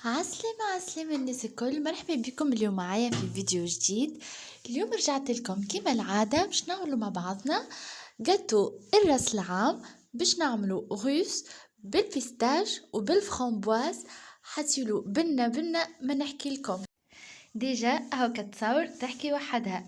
عسلامة عسلامة الناس الكل، مرحبا بكم اليوم معايا في فيديو جديد. اليوم رجعت لكم كما العادة باش نعملوا مع بعضنا جاتو الراس العام. باش نعملوا غوس بالبيستاج وبالفرامبواز، حتيلو بنة ما نحكي لكم. ديجا هاو كتصور تحكي وحدها.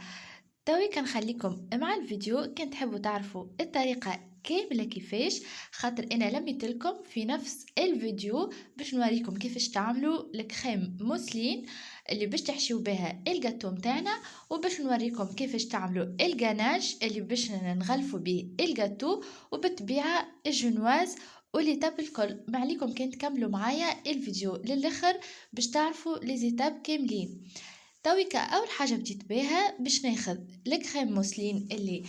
توي كنخليكم مع الفيديو، كان تحبوا تعرفوا الطريقة كاملة كيفاش، خاطر انا لميت لكم في نفس الفيديو باش نوريكم كيفاش تعملوا الكريم موسلين اللي باش تحشيو بها الجاتو متاعنا، وباش نوريكم كيفاش تعملوا الجاناج اللي باش نغلفوا به الجاتو، وبالطبيعة الجنواز وليتاب الكل. ما عليكم كان تكملوا معايا الفيديو للاخر باش تعرفوا لي زيتاب كاملين. تويكا اول حاجه بديت بها باش ناخذ الكريم موسلين اللي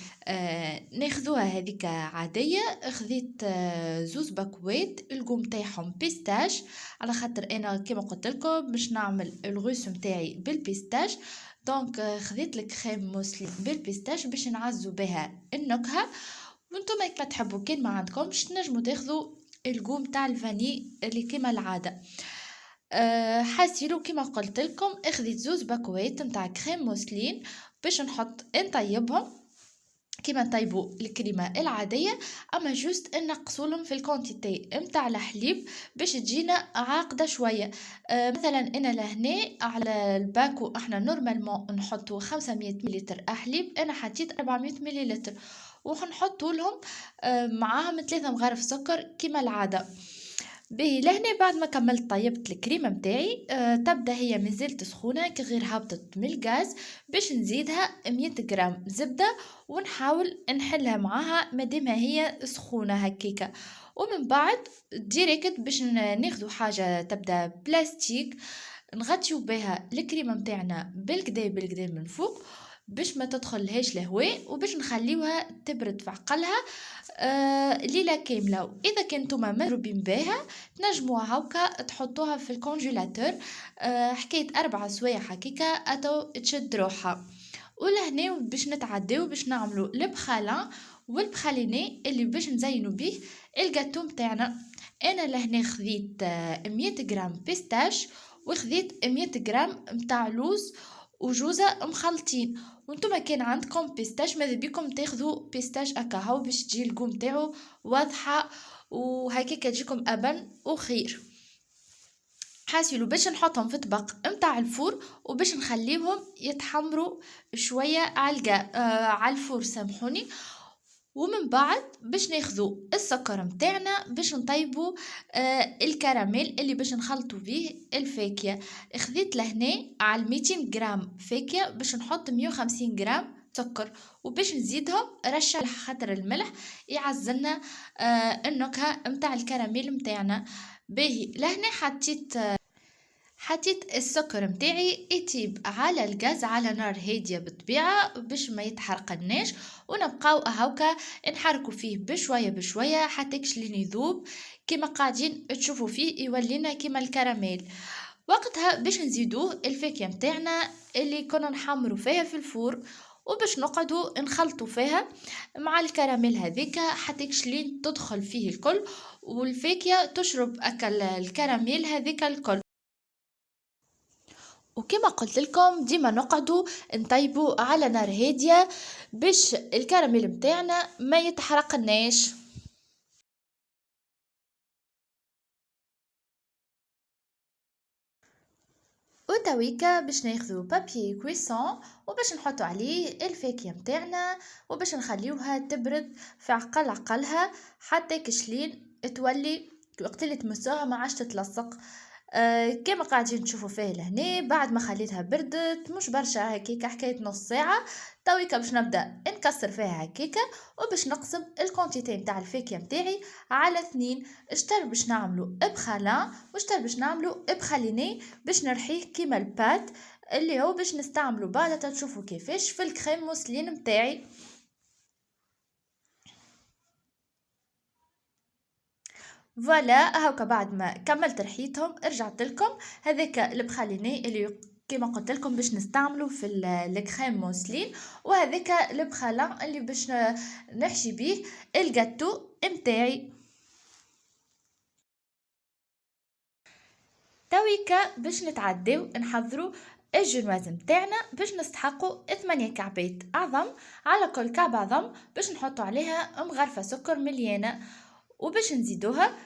ناخذوها هذيك عاديه. خذيت زوز باكوات القوم تاعهم بيستاش، على خاطر انا كما قلت لكم باش نعمل الغوس نتاعي بالبيستاش. دونك خذيت الكريم موسلين بالبيستاش باش نعزو بها النكهه. وانتم كما تحبوا، كان ما عندكمش تنجموا تاخذوا القوم تاع الفاني اللي كما العاده. حاسيلو كيما قلت لكم اخذت زوز باكوات نتاع كريم موسلين باش نحط نطيبهم كيما نطيبوا الكريمه العاديه، اما جوست نقصولهم في الكونتيتي نتاع الحليب باش تجينا عاقده شويه. مثلا انا لهنا على الباكو احنا نورمالمون نحطوا 500 ملل حليب، انا حطيت 400 ملل وحنحطوا لهم معاهم 3 مغارف سكر كيما العاده. باهي لهنا بعد ما كملت طيبت الكريمه متاعي، تبدا هي مازالت سخونه كي غير هبطت من الغاز باش نزيدها 100 غرام زبده ونحاول نحلها معاها مادامها هي سخونه هكيكه. ومن بعد ديريكت باش ناخذوا حاجه تبدا بلاستيك نغطيو بها الكريمه متاعنا بالكدا من فوق باش ما تدخلهاش الهواء، وباش نخليوها تبرد في عقلها ليله كامله. واذا كنتم مضروبين بها تنجموا هاوكا تحطوها في الكونجيلاتور حكايه 4 سوايع هكاكا اتو تشد روحها. ولهنا باش نتعداو باش نعملوا البخالان والبخاليني اللي باش نزينوا به الجاتو متاعنا. انا لهنا خذيت 100 غرام بيستاش وخذيت 100 غرام متاع لوز وجوزة مخلطين. وانتم كان عندكم بيستاش ماذا بيكم تاخذوا بيستاش اكاهو باش تجي القوم تاعو واضحه وهكاك تجيكم ابن وخير. حاسيلو باش نحطهم في طبق متاع الفور وباش نخليهم يتحمروا شويه على الفور سامحوني. ومن بعد باش ناخذوا السكر متاعنا باش نطيبوا الكراميل اللي باش نخلطوا به الفاكهه. خذيت لهنا على 200 غرام فاكهه باش نحط 150 غرام سكر وباش نزيدهم رشه خاطر الملح يعزلنا النكهه متاع الكراميل متاعنا. باهي لهنا حطيت السكر متاعي يطيب على الغاز على نار هاديه بالطبيعه باش ما يتحرقناش، ونبقاو هاوكا نحركوا فيه بشويه حتى كشلين يذوب كما قاعدين تشوفوا فيه يولينا كما الكراميل. وقتها باش نزيدوه الفاكهه متاعنا اللي كنا نحمروا فيها في الفور وباش نقعدوا نخلطوا فيها مع الكراميل هذيك حتى كشلين تدخل فيه الكل والفاكهه تشرب اكل الكراميل هذيك الكل. وكما قلت لكم ديما نقعدوا نطيبوا على نار هاديه باش الكراميل متاعنا ما يتحرقناش. وتويكا باش ناخذوا بابي كويسون وباش نحطوا عليه الفاكهه متاعنا وباش نخليوها تبرد في عقلها حتى كشلين تولي وقت اللي تمسوها ما عادش تتلصق. كما قاعدين تشوفوا فيه لهنا بعد ما خليتها بردت مش برشا هكيكه حكايه نص ساعه. تويكا باش نبدا نكسر فيها هكيكه وباش نقسم الكونتيتي نتاع الفاكهه متاعي على 2. اشتر باش نعملو بخالان واشتر باش نعملو بخاليني باش نرحيه كيما البات اللي هو باش نستعملو بعد تشوفوا كيفاش في الكريم موسلين متاعي. فوالا هاكا بعد ما كملت رحيتهم رجعت لكم. هذاك البخاليني اللي كما قلت لكم باش نستعملو في الكريم موسلين، وهذاك البخالان اللي باش نحشي بيه الجاتو متاعي. تويكا باش نتعداو نحضروا الجنواز متاعنا باش نستحقوا 8 كعبات عظم. على كل كعب عظم باش نحطوا عليها مغرفة سكر مليانة، وباش نزيدوها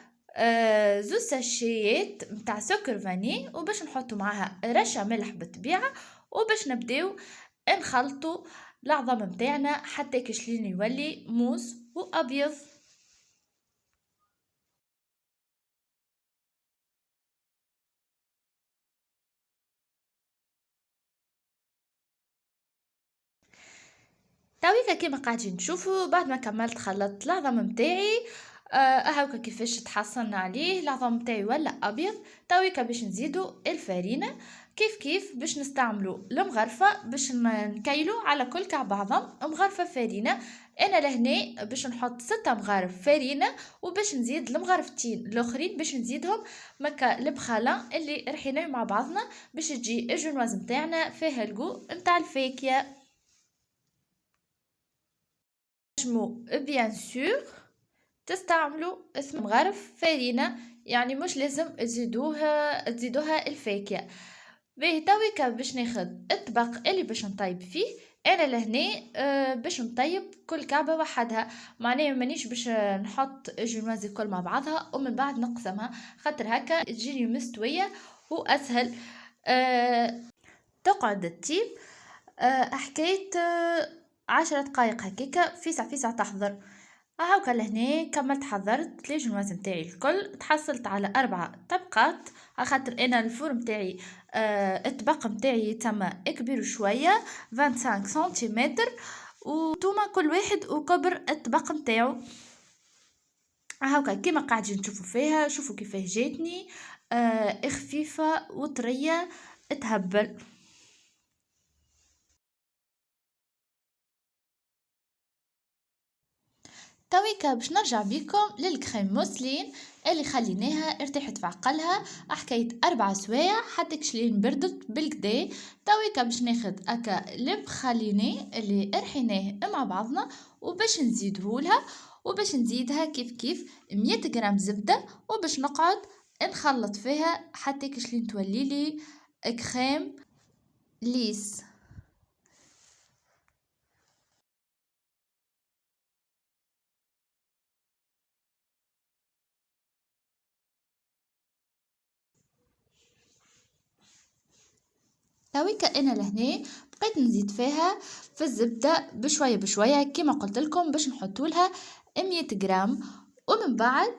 زوز ساشيات متاع سكر فاني، وباش نحطوا معاها رشة ملح بالطبيعة، وباش نبداو نخلطوا العظم متاعنا حتى كشلين يولي موس وابيض. تويكا كيما قاعدين تشوفوا بعد ما كملت خلطت العظم متاعي، هاكا كيفاش تحصلنا عليه العظم متاعي ولا ابيض. تويكا باش نزيدو الفرينه كيف كيف باش نستعملوا المغرفه باش نكيلو على كل كعب عظم مغرفه فرينه. انا لهنا باش نحط 6 مغارف فرينه، وباش نزيد المغرفتين الاخرين باش نزيدهم مكا البخاله اللي رحيناه مع بعضنا باش تجي الجنواز متاعنا فيها الجو متاع الفاكهه. تنجموا بيان سور تستعملوا اسم مغرف فرينة، يعني مش لازم تزيدوها الفاكهة. باهي تويكا باش ناخد الطبق اللي باش نطيب فيه. انا لهنا باش نطيب كل كعبة وحدها، معناها مانيش باش نحط الجنواز الكل مع بعضها ومن بعد نقسمها، خاطر هكا تجيني مستوية واسهل. تقعد الطيب حكاية 10 دقايق هكاكا فيسع تحضر. هاكا لهنا كملت حضرت لي جنواز متاعي الكل، تحصلت على 4 طبقات، خاطر انا الفور متاعي الطبق متاعي تما كبير شويه 25 سنتيمتر، وتوما كل واحد وكبر الطبق متاعو. هاكا كيما قاعدين تشوفوا فيها، شوفوا كيفاه جاتني خفيفه وطريه تهبل. تويكا باش نرجع بيكم للكريم موسلين اللي خليناها ارتاحت في عقلها حكاية 4 سوايع حتى كشلين بردت بالكدا. تويكا باش ناخد اكا لب خليناه اللي ارحيناه مع بعضنا، وباش نزيدهولها وباش نزيدها كيف كيف 100 جرام زبدة، وباش نقعد نخلط فيها حتى كشلين توليلي كريم ليس. تويكا انا لهنا بقيت نزيد فيها في الزبدة بشوية بشوية كما قلت لكم باش نحطولها 100 جرام. ومن بعد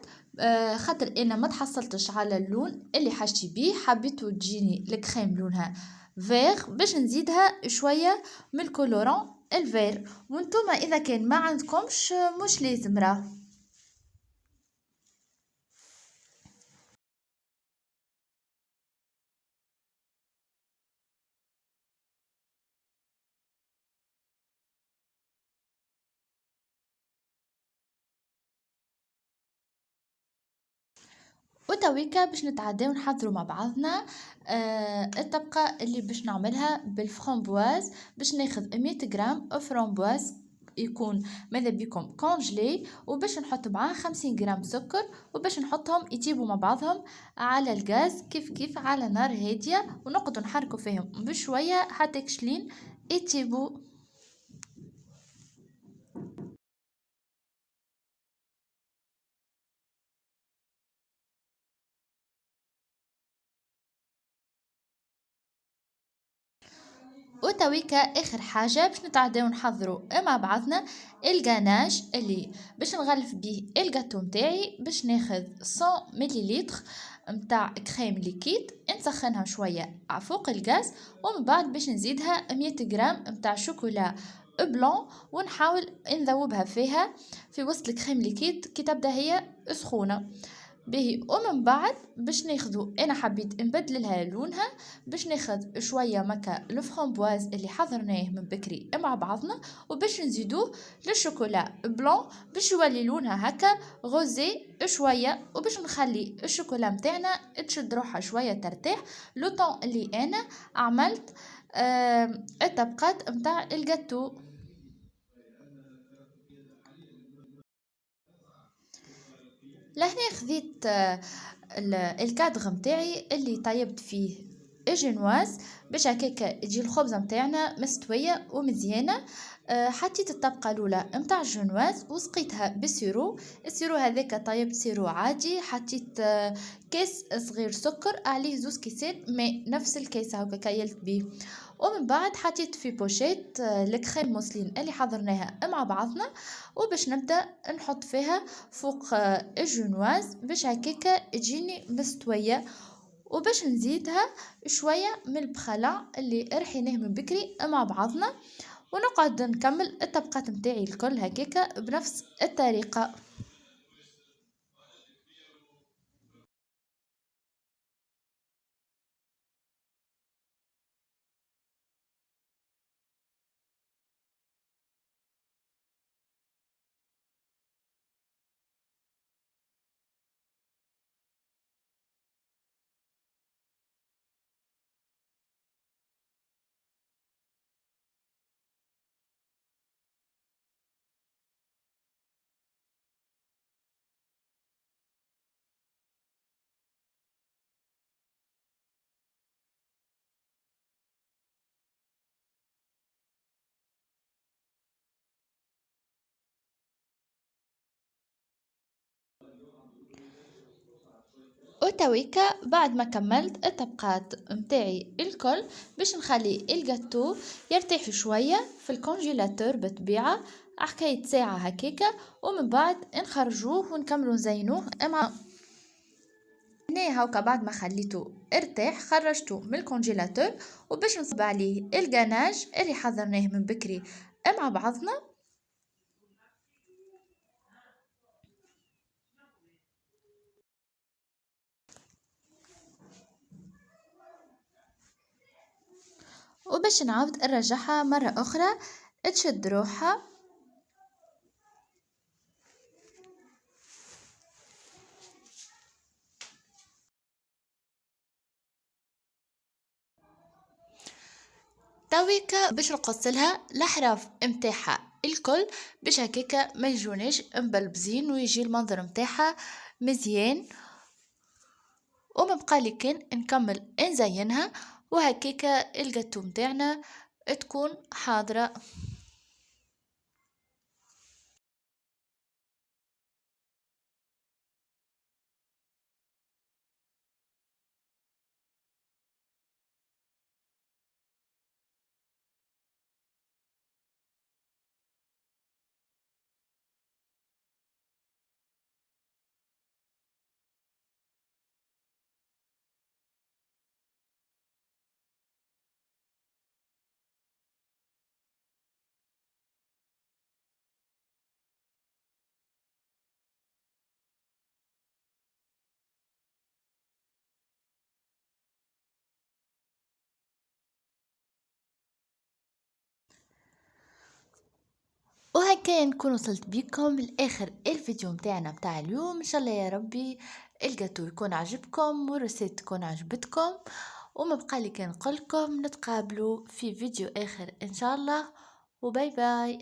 خاطر انا ما تحصلتش على اللون اللي حاجتي بيه، حبيتو تجيني الكريم لونها فيغ، باش نزيدها شوية من الكولورون الفير، وانتوما اذا كان ما عندكمش مش لازم راه. وتويكا باش نتعداو نحضروا مع بعضنا الطبقة اللي باش نعملها بالفرامبواز. باش ناخذ 100 جرام فرامبواز يكون ماذا بيكم كونجلي، وباش نحط معاه 50 جرام سكر، وباش نحطهم يطيبوا مع بعضهم على الغاز كيف كيف على نار هادية، ونقعدوا نحركوا فيهم بشوية حتى كشلين يطيبوا. وتويكا اخر حاجه باش نتعداو نحضروا مع بعضنا الغاناش اللي باش نغلف به الجاتو متاعي. باش ناخذ 100 مليلتر متاع كريم ليكيد نسخنها شويه فوق الغاز، ومن بعد باش نزيدها 100 جرام متاع شوكولا بلون، ونحاول نذوبها فيها في وسط الكريم ليكيد كي تبدا هي سخونه باهي. ومن بعد باش ناخذو انا حبيت نبدل لها لونها، باش ناخذ شويه مكا الفرامبواز اللي حضرناه من بكري مع بعضنا، وباش نزيدوه للشوكولا بلون باش يولي لونها هكا غوزي شويه، وباش نخلي الشوكولا متاعنا تشد روحها شويه ترتاح لو طون اللي انا عملت الطبقات متاع الجاتو. لهنا خذيت الكادغ متاعي اللي طيبت فيه الجنواز باش هكاكا تجي الخبزه متاعنا مستويه ومزيانه. حطيت الطبقه الاولى متاع الجنواز وسقيتها بالسيرو. السيرو هذاك طيبت سيرو عادي، حطيت كاس صغير سكر عليه 2 كيسات ماء، نفس الكيس هكا كيلت بيه. ومن بعد حطيت في بوشيت الكريم موسلين اللي حضرناها مع بعضنا، وباش نبدا نحط فيها فوق الجنواز باش هكاكا تجيني مستويه. وباش نزيدها شويه من البخلة اللي رحيناه من بكري مع بعضنا، ونقعد نكمل الطبقات متاعي الكل هكاكا بنفس الطريقه. وتويكا بعد ما كملت الطبقات متاعي الكل باش نخلي الجاتو يرتاح شوية في الكونجيلاتور بطبيعة حكاية ساعة هكاكا، ومن بعد نخرجوه ونكملو نزينوه مع هنا. هاكا بعد ما خليته ارتاح خرجته من الكونجيلاتور، وباش نصب عليه الجناج اللي حضرناه من بكري مع بعضنا. وباش نعاود نرجعها مرة أخرى تشد روحها. تويكا باش نقصلها الأحراف متاعها الكل باش هكاكا ما يجونيش مبلبزين ويجي المنظر متاعها مزيان. ومبقالي كان نكمل نزينها وهكاكا الجاتو متاعنا تكون حاضرة. وهكا نكون وصلت بكم لاخر الفيديو متاعنا متاع اليوم. ان شاء الله يا ربي الجاتو يكون عجبكم والرسالة تكون عجبتكم، وما بقالي كان نقولكم نتقابلوا في فيديو اخر ان شاء الله، وباي باي.